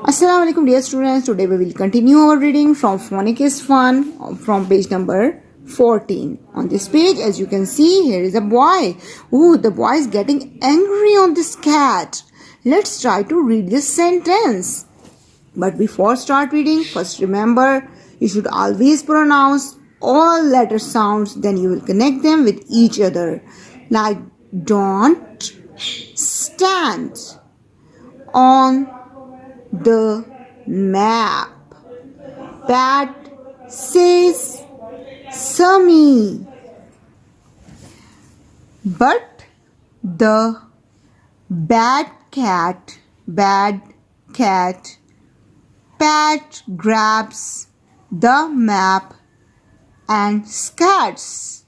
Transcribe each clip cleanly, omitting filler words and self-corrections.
Assalamu alaikum dear students. Today we will continue our reading from Phonic is Fun from page number 14. On this page, as you can see, here is a boy. Oh, the boy is getting angry on this cat. Let's try to read this sentence. But before start reading, first remember you should always pronounce all letter sounds, then you will connect them with each other. Like don't stand on the map. Pat says Sammy. But the bad cat, Pat grabs the map and scatters.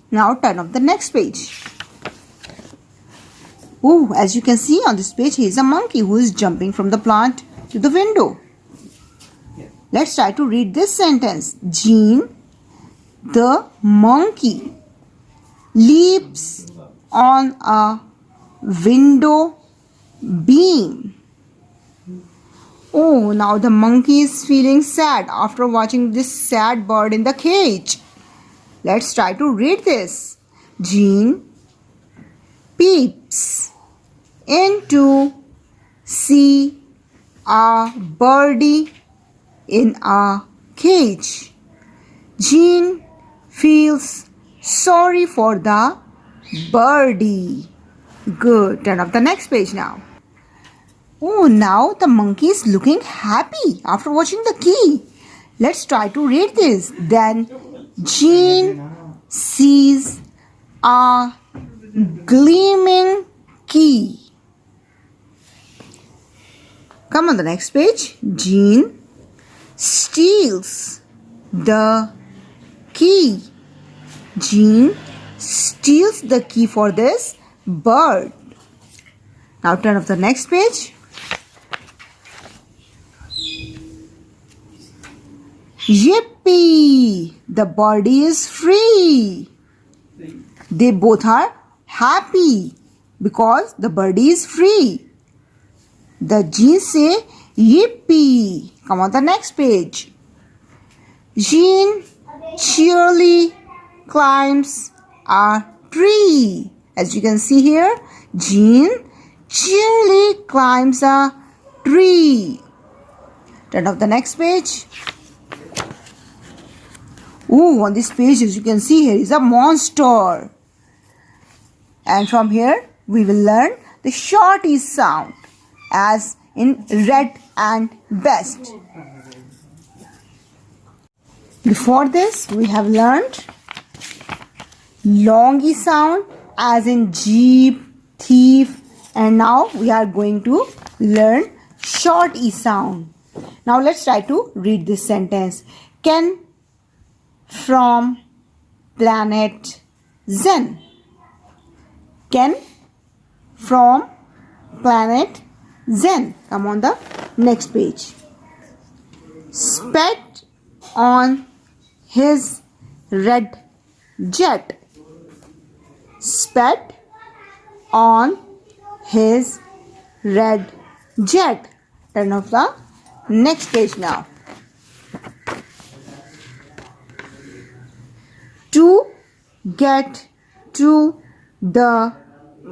Now turn off the next page. Oh, as you can see on this page, he is a monkey who is jumping from the plant to the window. Let's try to read this sentence. Jean, the monkey, leaps on a window beam. Oh, now the monkey is feeling sad after watching this sad bird in the cage. Let's try to read this. Jean peeps into see a birdie in a cage. Jean feels sorry for the birdie. Good. Turn off the next page now. Oh, now the monkey is looking happy after watching the key. Let's try to read this. Then Jean sees a gleaming key. Come on the next page. Jean steals the key. Jean steals the key for this bird. Now turn off the next page. Yippee! The birdie is free. They both are happy because the birdie is free. The Jean say yippee. Come on the next page. Jean cheerily climbs a tree. As you can see here, Jean cheerily climbs a tree. Turn off the next page. Ooh, on this page, as you can see, here is a monster. And from here, we will learn the short E sound as in red and best. Before this, we have learned long E sound as in jeep, thief, and now we are going to learn short E sound. Now let's try to read this sentence. Ken from planet Zen. Ken from planet Zen. Come on the next page. Spat on his red jet. Spat on his red jet. Turn off the next page now. To get to the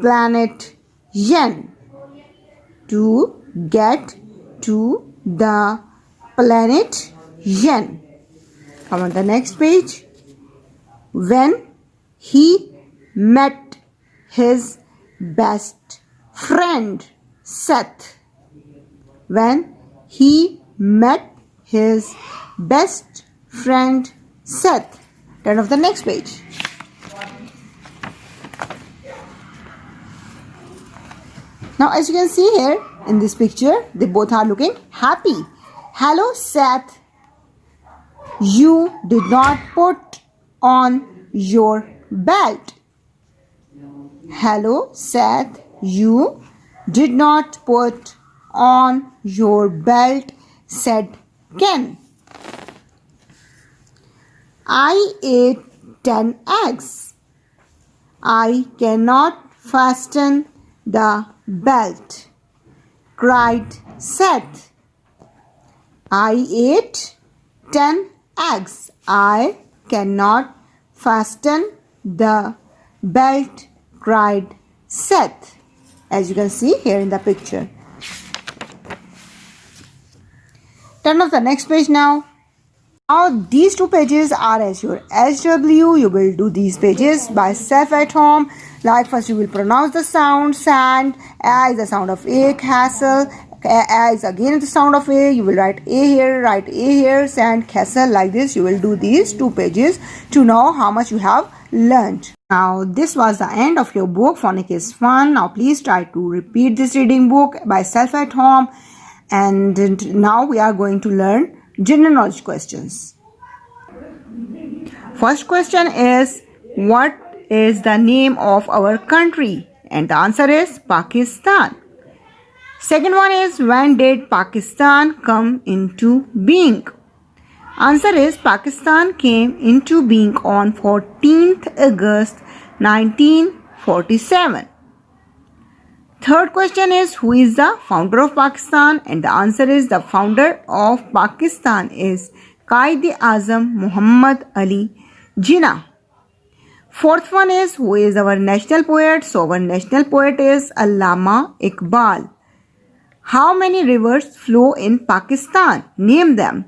planet Yen. To get to the planet Yen. Come on the next page. When he met his best friend Seth. When he met his best friend Seth. Turn off the next page. Now as you can see here in this picture, they both are looking happy. Hello Seth, you did not put on your belt. Hello Seth, you did not put on your belt, said Ken. I ate 10 eggs. I cannot fasten the belt, cried Seth. I ate 10 eggs. I cannot fasten the belt, cried Seth. As you can see here in the picture. Turn off the next page now. Now these two pages are as your SW. You will do these pages by self at home. Like first you will pronounce the sound sand. A is the sound of a, castle. A is again the sound of a. You will write a here, write a here, sand, castle. Like this you will do these two pages to know how much you have learned. Now this was the end of your book Phonics is Fun. Now please try to repeat this reading book by self at home. And now we are going to learn general knowledge questions. First question is, what is the name of our country? And the answer is Pakistan. Second one is, when did Pakistan come into being? Answer is Pakistan came into being on 14th August 1947. Third question is, who is the founder of Pakistan? And the answer is, the founder of Pakistan is Quaid-e-Azam Muhammad Ali Jinnah. Fourth one is, who is our national poet? So our national poet is Allama Iqbal. How many rivers flow in Pakistan? Name them.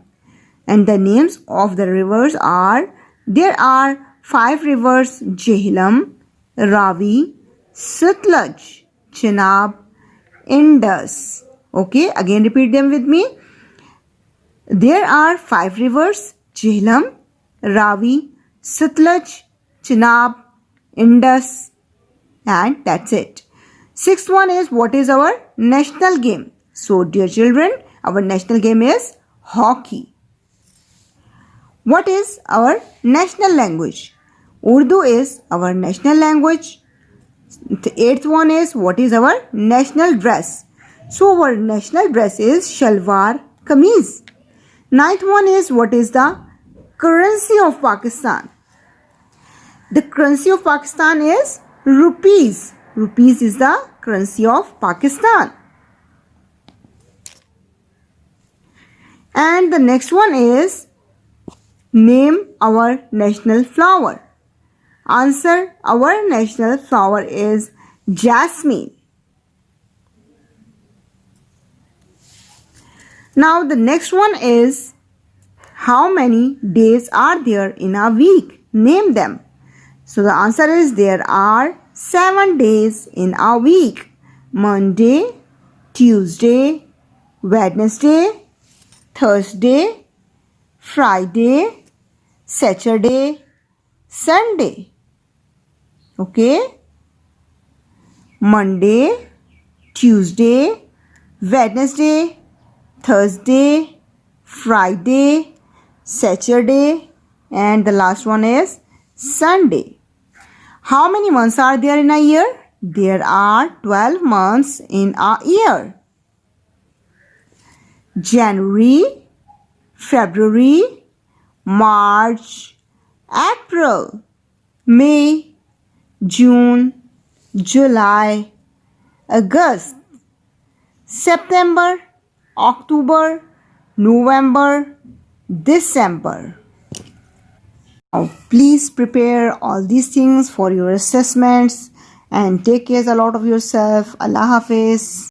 And the names of the rivers are, there are 5 rivers: Jhelum, Ravi, Sutlej, Chenab, Indus. Okay, again repeat them with me. There are 5 rivers: Jhelum, Ravi, Sutlej, Chenab, Indus, and that's it. Sixth one is, what is our national game? So dear children, our national game is hockey. What is our national language? Urdu is our national language. The 8th one is, what is our national dress? So our national dress is shalwar kameez. 9th one is, what is the currency of Pakistan? The currency of Pakistan is rupees. Rupees is the currency of Pakistan. And the next one is, name our national flower. Answer, our national flower is jasmine. Now the next one is, how many days are there in a week? Name them. So the answer is, there are 7 days in a week: Monday, Tuesday, Wednesday, Thursday, Friday, Saturday, Sunday. Okay? Monday, Tuesday, Wednesday, Thursday, Friday, Saturday, and the last one is Sunday. How many months are there in a year? There are 12 months in a year: January, February, March, April, May, June, July, August, September, October, November, December. Now, please prepare all these things for your assessments and take care a lot of yourself. Allah Hafiz.